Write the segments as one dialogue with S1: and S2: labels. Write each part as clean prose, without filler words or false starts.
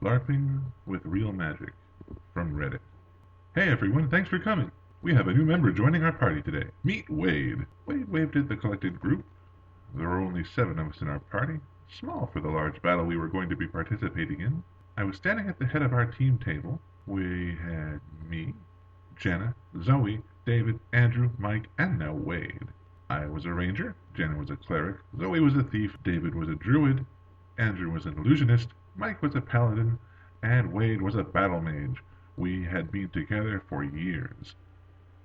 S1: LARPing with Real Magic from Reddit. Hey everyone, thanks for coming. We have a new member joining our party today. Meet Wade. Wade waved at the collected group. There were only 7 of us in our party, small for the large battle we were going to be participating in. I was standing at the head of our team table. We had me, Jenna, Zoe, David, Andrew, Mike, and now Wade. I was a ranger, Jenna was a cleric, Zoe was a thief, David was a druid, Andrew was an illusionist, Mike was a paladin, and Wade was a battle mage. We had been together for years,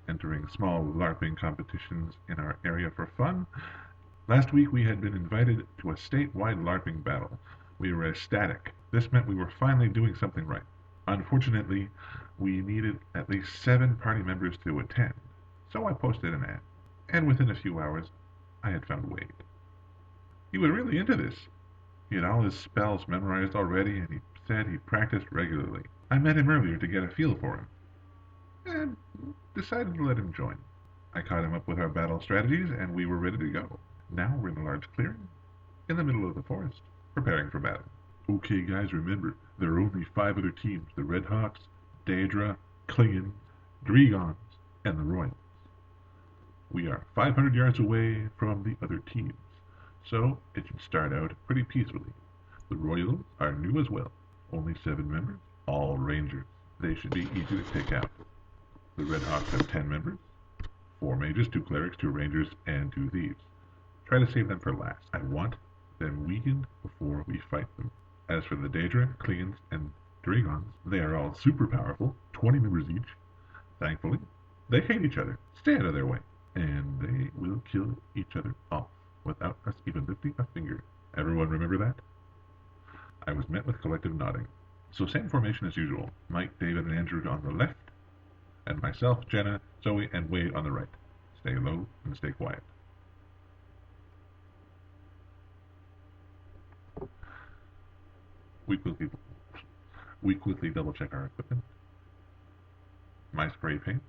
S1: entering small LARPing competitions in our area for fun. Last week we had been invited to a statewide LARPing battle. We were ecstatic. This meant we were finally doing something right. Unfortunately, we needed at least 7 party members to attend, so I posted an ad, and within a few hours I had found Wade. He was really into this. He had all his spells memorized already, and he said he practiced regularly. I met him earlier to get a feel for him, and decided to let him join. I caught him up with our battle strategies, and we were ready to go. Now we're in a large clearing, in the middle of the forest, preparing for battle. Okay guys, remember, there are only 5 other teams, the Red Hawks, Daedra, Klingons, Dregons, and the Royals. We are 500 yards away from the other teams, so it should start out pretty peacefully. The Royals are new as well, only 7 members, all Rangers. They should be easy to take out. The Red Hawks have 10 members, 4 mages, 2 clerics, 2 rangers, and 2 thieves. Try to save them for last. I want them weakened before we fight them. As for the Daedra, Klingons, and Dregons, they are all super powerful, 20 members each. Thankfully, they hate each other. Stay out of their way. And they will kill each other off without us even lifting a finger. Everyone remember that? I was met with collective nodding. So same formation as usual. Mike, David, and Andrew on the left, and myself, Jenna, Zoe, and Wade on the right. Stay low and stay quiet. We quickly double check our equipment. My spray paint.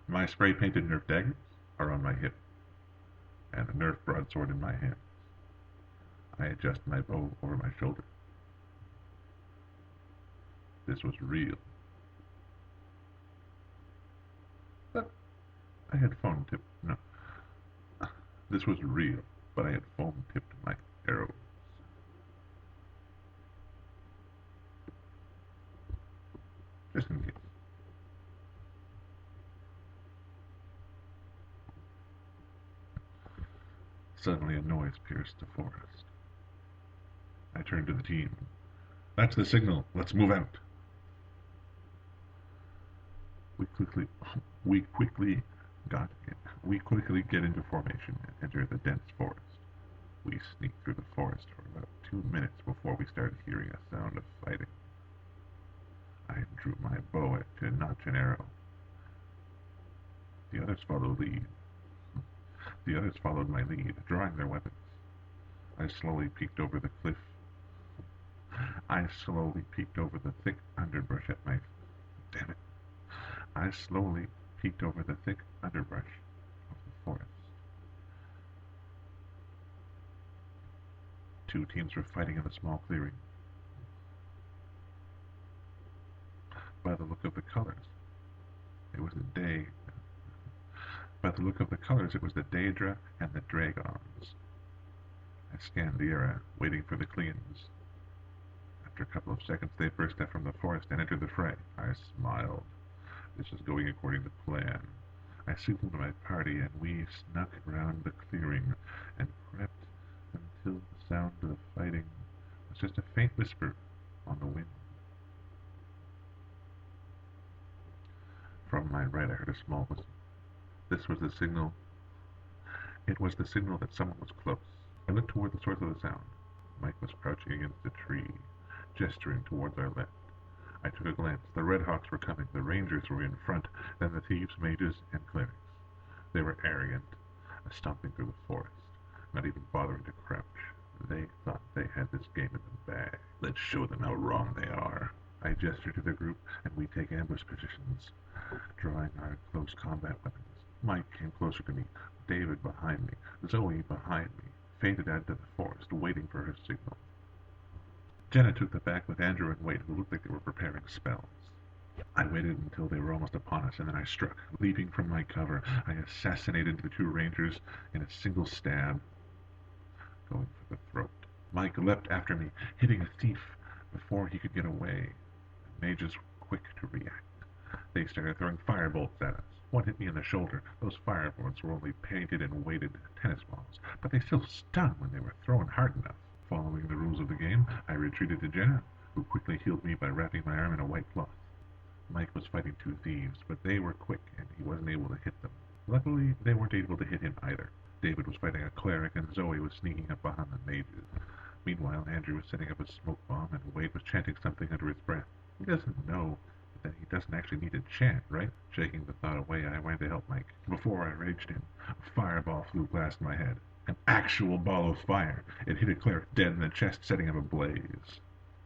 S1: My spray painted Nerf daggers are on my hip, and a Nerf broadsword in my hand. I adjust my bow over my shoulder. This was real. But I had foam tipped. No. This was real, but I had foam tipped my arrows. Just in case. Suddenly a noise pierced the forest. I turned to the team. That's the signal. Let's move out. We quickly get into formation and enter the dense forest. We sneaked through the forest for about 2 minutes before we started hearing a sound of fighting. I drew my bow to notch an arrow. The others followed my lead, drawing their weapons. I slowly peeked over the cliff. I slowly peeked over the thick underbrush at my... Damn it. I slowly peeked over the thick underbrush of the forest. 2 teams were fighting in a small clearing. By the look of the colors, it was the Daedra and the Dragons. I scanned the area, waiting for the Klingons. After a couple of seconds, they burst out from the forest and entered the fray. I smiled. This was going according to plan. I signaled to my party, and we snuck around the clearing and crept until the sound of the fighting was just a faint whisper on the wind. From my right, I heard a small whistle. This was the signal. It was the signal that someone was close. I looked toward the source of the sound. Mike was crouching against a tree, gesturing towards our left. I took a glance. The Red Hawks were coming. The Rangers were in front, then the thieves, mages, and clerics. They were arrogant, stomping through the forest, not even bothering to crouch. They thought they had this game in the bag. Let's show them how wrong they are. I gestured to the group, and we take ambush positions, drawing our close combat weapons. Mike came closer to me, David behind me, Zoe behind me, faded out into the forest, waiting for her signal. Jenna took the back with Andrew and Wade, who looked like they were preparing spells. I waited until they were almost upon us, and then I struck. Leaping from my cover, I assassinated the two rangers in a single stab, going for the throat. Mike leapt after me, hitting a thief before he could get away. The mages were quick to react. They started throwing firebolts at us. One hit me in the shoulder. Those firebolts were only painted and weighted tennis balls, but they still stung when they were thrown hard enough. Following the rules of the game, I retreated to Jenna, who quickly healed me by wrapping my arm in a white cloth. Mike was fighting two thieves, but they were quick and he wasn't able to hit them. Luckily, they weren't able to hit him either. David was fighting a cleric and Zoe was sneaking up behind the mages. Meanwhile, Andrew was setting up a smoke bomb and Wade was chanting something under his breath. He doesn't know that he doesn't actually need to chant, right? Shaking the thought away, I went to help Mike. Before I reached him, a fireball flew past my head. An actual ball of fire. It hit a cleric dead in the chest, setting him ablaze.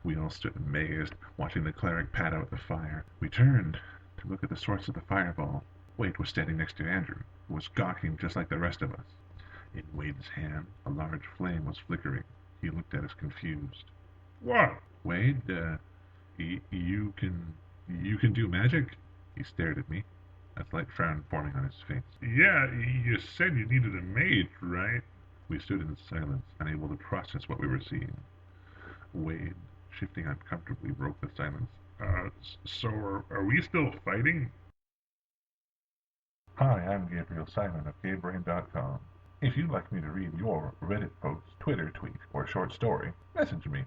S1: We all stood amazed, watching the cleric pat out the fire. We turned to look at the source of the fireball. Wade was standing next to Andrew, who was gawking just like the rest of us. In Wade's hand, a large flame was flickering. He looked at us confused. What? Wade, you can do magic? He stared at me, a slight frown forming on his face. Yeah, you said you needed a mage, right? We stood in silence, unable to process what we were seeing. Wade, shifting uncomfortably, broke the silence. So are we still fighting? Hi, I'm Gabriel Simon of GameBrain.com. If you'd like me to read your Reddit post, Twitter tweet, or short story, message me.